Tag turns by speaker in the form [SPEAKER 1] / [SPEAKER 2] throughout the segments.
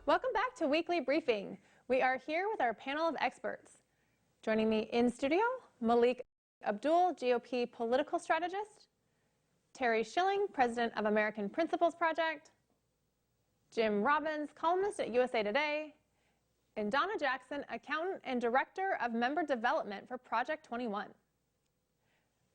[SPEAKER 1] Welcome back to Weekly Briefing. We are here with our panel of experts. Joining me in studio, Malik Abdul, GOP political strategist, Terry Schilling, president of American Principles Project, Jim Robbins, columnist at USA Today, and Donna Jackson, accountant and director of member development for Project 21.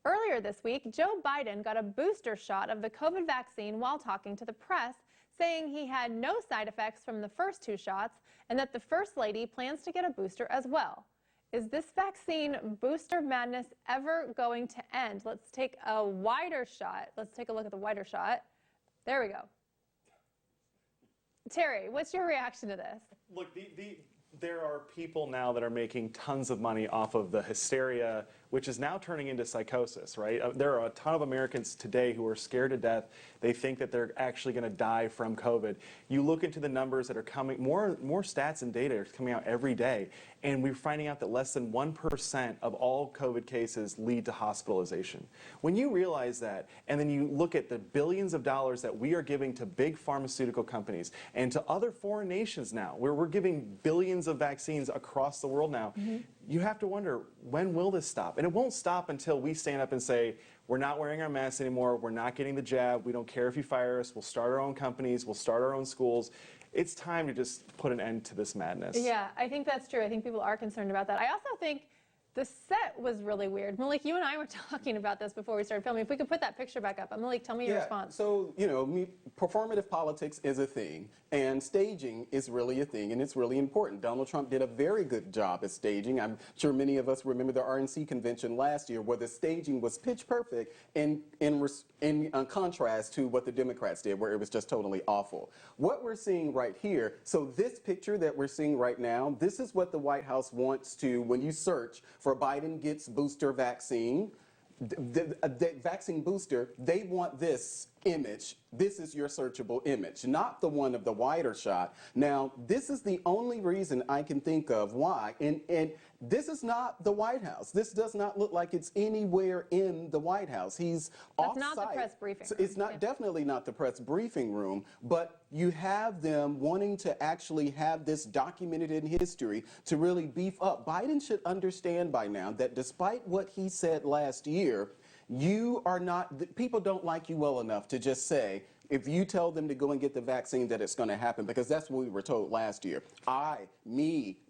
[SPEAKER 1] Earlier this week, Joe Biden got a booster shot of the COVID vaccine while talking to the press, saying he had no side effects from the first 2 shots and that the First Lady plans to get a booster as well. Is this vaccine booster madness ever going to end? Let's take a wider shot. Let's take a look at the wider shot. There we go. Terry, what's your reaction to this?
[SPEAKER 2] Look, there are people now that are making tons of money off of the hysteria, which is now turning into psychosis, right? There are a ton of Americans today who are scared to death. They think that they're actually going to die from COVID. You look into the numbers that are coming, more stats and data are coming out every day, and we're finding out that less than 1% of all COVID cases lead to hospitalization. When you realize that, and then you look at the billions of dollars that we are giving to big pharmaceutical companies and to other foreign nations now, where we're giving billions of vaccines across the world now, you have to wonder, when will this stop? And it won't stop until we stand up and say, we're not wearing our masks anymore, we're not getting the jab, we don't care if you fire us, we'll start our own companies, we'll start our own schools. It's time to just put an end to this madness.
[SPEAKER 1] Yeah, I think that's true. I think people are concerned about that. I also think the set was really weird. Malik, you and I were talking about this before we started filming. If we could put that picture back up. Malik, tell me your response.
[SPEAKER 3] So, you know, performative politics is a thing, and staging is really a thing, and it's really important. Donald Trump did a very good job at staging. I'm sure many of us remember the RNC convention last year where the staging was pitch perfect in contrast to what the Democrats did, where it was just totally awful. What we're seeing right here, so this picture that we're seeing right now, this is what the White House wants to, when you search for Biden gets booster vaccine, the vaccine booster, they want this image. This is your searchable image, not the one of the wider shot. Now, this is the only reason I can think of why, and this is not the White House. This does not look like it's anywhere in the White House. He's off-site.
[SPEAKER 1] That's not the press briefing room.
[SPEAKER 3] It's not, definitely not the press briefing room, but you have them wanting to actually have this documented in history to really beef up. Biden should understand by now that despite what he said last year, you are not, people don't like you well enough to just say, if you tell them to go and get the vaccine, that it's going to happen, because that's what we were told last year. I'm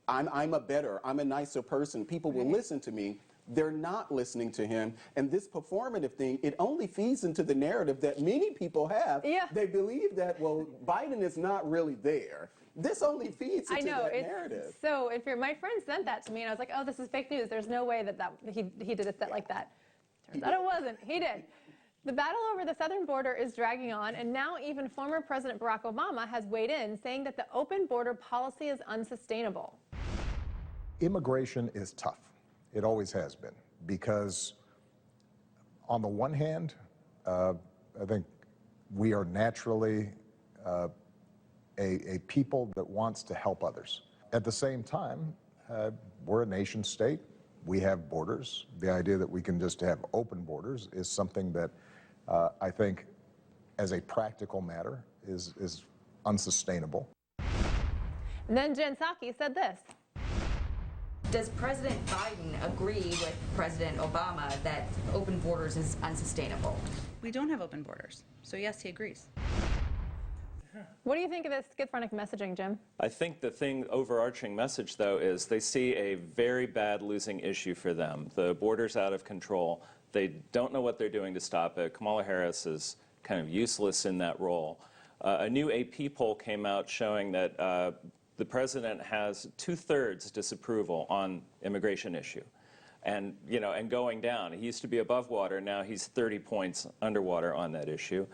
[SPEAKER 3] a nicer person. People will listen to me. They're not listening to him. And this performative thing, it only feeds into the narrative that many people have. Yeah. They believe that, well, Biden is not really there. This only feeds into that narrative.
[SPEAKER 1] So my friend sent that to me, and I was like, oh, this is fake news. There's no way that he did a set like that. Turns out it wasn't. He did. The battle over the southern border is dragging on, and now even former President Barack Obama has weighed in, saying that the open border policy is unsustainable.
[SPEAKER 4] Immigration is tough. It always has been, because on the one hand, I think we are naturally a people that wants to help others. At the same time, we're a nation state. We have borders. The idea that we can just have open borders is something that I think, as a practical matter, is unsustainable.
[SPEAKER 1] And then Jen Psaki said this.
[SPEAKER 5] Does President Biden agree with President Obama that open borders is unsustainable?
[SPEAKER 6] We don't have open borders, so yes, he agrees.
[SPEAKER 1] What do you think of this schizophrenic messaging, Jim?
[SPEAKER 7] I think the overarching message, though, is they see a very bad losing issue for them. The border's out of control. They don't know what they're doing to stop it. Kamala Harris is kind of useless in that role. A new AP poll came out showing that the president has 2/3 disapproval on immigration issue, and going down. He used to be above water. Now he's 30 points underwater on that issue,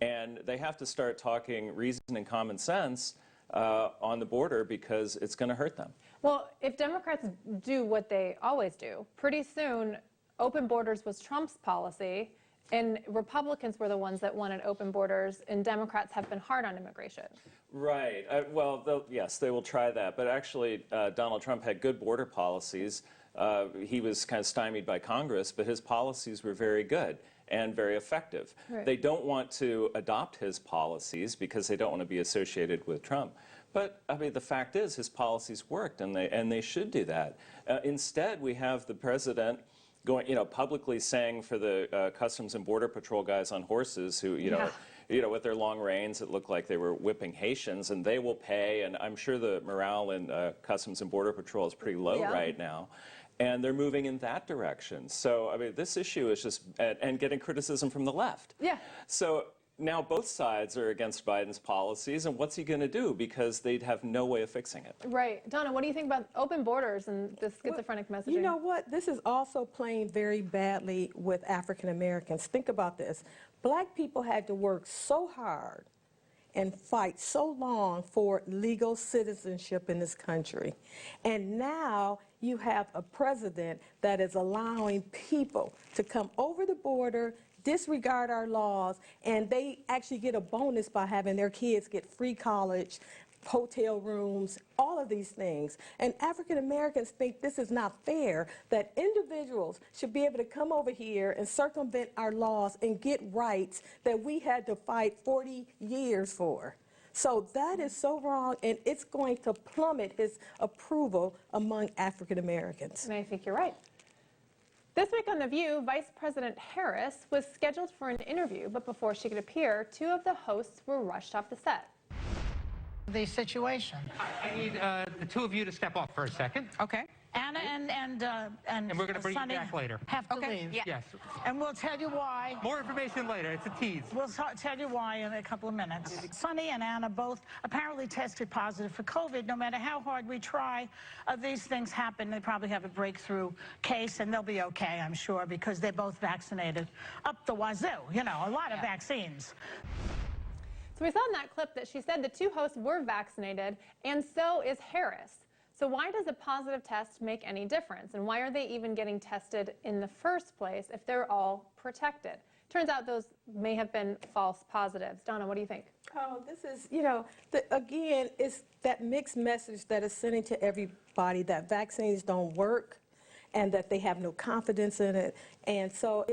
[SPEAKER 7] and they have to start talking reason and common sense on the border, because it's going to hurt them.
[SPEAKER 1] Well, if Democrats do what they always do, pretty soon open borders was Trump's policy, and Republicans were the ones that wanted open borders, and Democrats have been hard on immigration.
[SPEAKER 7] Right. Well, yes, they will try that. But actually, Donald Trump had good border policies. He was kind of stymied by Congress, but his policies were very good. and very effective.
[SPEAKER 1] Right.
[SPEAKER 7] They don't want to adopt his policies because they don't want to be associated with Trump. But I mean, the fact is, his policies worked, and they should do that. Instead, we have the president going, publicly saying for the Customs and Border Patrol guys on horses who, with their long reins, it looked like they were whipping Haitians, and they will pay. And I'm sure the morale in Customs and Border Patrol is pretty low right now. And they're moving in that direction. So, I mean, this issue is just, and getting criticism from the left.
[SPEAKER 1] Yeah.
[SPEAKER 7] So now both sides are against Biden's policies, and what's he going to do? Because they'd have no way of fixing it.
[SPEAKER 1] Right. Donna, what do you think about open borders and this schizophrenic messaging?
[SPEAKER 8] You know what? This is also playing very badly with African Americans. Think about this. Black people had to work so hard and fight so long for legal citizenship in this country. And now you have a president that is allowing people to come over the border, disregard our laws, and they actually get a bonus by having their kids get free college, hotel rooms, all of these things. And African Americans think this is not fair, that individuals should be able to come over here and circumvent our laws and get rights that we had to fight 40 years for. So that is so wrong, and it's going to plummet his approval among African Americans.
[SPEAKER 1] And I think you're right. This week on The View, Vice President Harris was scheduled for an interview, but before she could appear, two of the hosts were rushed off the set.
[SPEAKER 9] The situation.
[SPEAKER 10] I need the two of you to step off for a second.
[SPEAKER 6] Okay.
[SPEAKER 9] Anna and
[SPEAKER 10] we're gonna bring you
[SPEAKER 9] Sonny
[SPEAKER 10] back later.
[SPEAKER 9] have to
[SPEAKER 6] Okay.
[SPEAKER 9] leave.
[SPEAKER 6] Yeah.
[SPEAKER 10] Yes.
[SPEAKER 9] And we'll tell you why.
[SPEAKER 10] More information later. It's a tease.
[SPEAKER 9] We'll tell you why in a couple of minutes. Sonny and Anna both apparently tested positive for COVID. No matter how hard we try, these things happen. They probably have a breakthrough case, and they'll be okay, I'm sure, because they're both vaccinated up the wazoo. A lot of vaccines.
[SPEAKER 1] So we saw in that clip that she said the two hosts were vaccinated, and so is Harris. So why does a positive test make any difference? And why are they even getting tested in the first place if they're all protected? Turns out those may have been false positives. Donna, what do you think?
[SPEAKER 8] Oh, this is, again, it's that mixed message that is sending to everybody that vaccines don't work and that they have no confidence in it. And so,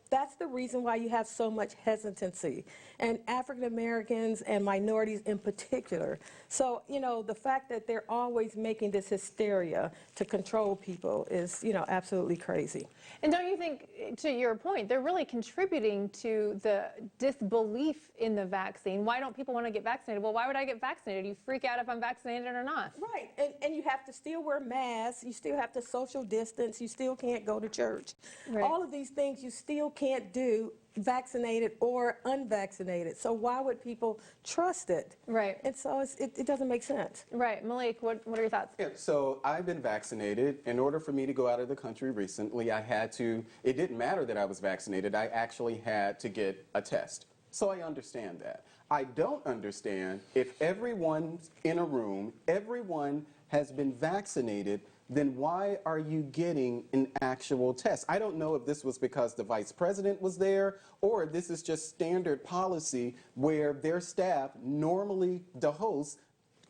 [SPEAKER 8] that's the reason why you have so much hesitancy. And African Americans and minorities in particular. So, the fact that they're always making this hysteria to control people is, absolutely crazy.
[SPEAKER 1] And don't you think, to your point, they're really contributing to the disbelief in the vaccine? Why don't people want to get vaccinated? Well, why would I get vaccinated? You freak out if I'm vaccinated or not.
[SPEAKER 8] Right, and you have to still wear masks, you still have to social distance, you still can't go to church.
[SPEAKER 1] Right.
[SPEAKER 8] All of these things you still can't do vaccinated or unvaccinated. So why would people trust it?
[SPEAKER 1] Right.
[SPEAKER 8] And so it doesn't make sense.
[SPEAKER 1] Right. Malik, what are your thoughts?
[SPEAKER 3] Yeah, so I've been vaccinated. In order for me to go out of the country recently, it didn't matter that I was vaccinated. I actually had to get a test. So I understand that. I don't understand if everyone's in a room, everyone has been vaccinated, then why are you getting an actual test? I don't know if this was because the vice president was there or this is just standard policy where their staff, normally the hosts,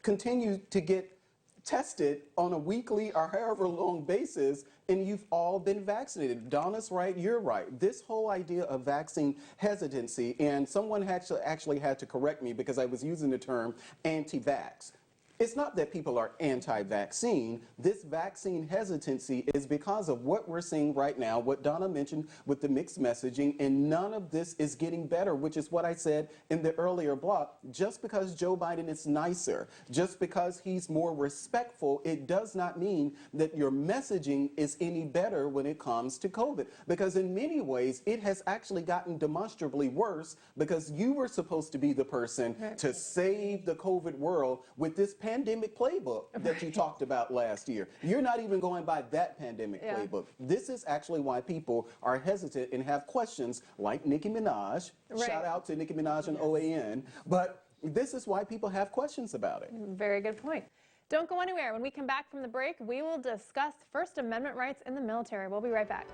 [SPEAKER 3] continue to get tested on a weekly or however long basis, and you've all been vaccinated. Donna's right, you're right. This whole idea of vaccine hesitancy, and someone actually had to correct me because I was using the term anti-vax. It's not that people are anti-vaccine. This vaccine hesitancy is because of what we're seeing right now, what Donna mentioned with the mixed messaging, and none of this is getting better, which is what I said in the earlier block. Just because Joe Biden is nicer, just because he's more respectful, it does not mean that your messaging is any better when it comes to COVID. Because in many ways, it has actually gotten demonstrably worse because you were supposed to be the person to save the COVID world with this pandemic playbook that you talked about last year. You're not even going by that pandemic playbook. This is actually why people are hesitant and have questions like Nicki Minaj. Shout out to Nicki Minaj and OAN. But this is why people have questions about it.
[SPEAKER 1] Very good point. Don't go anywhere. When we come back from the break, we will discuss First Amendment rights in the military. We'll be right back.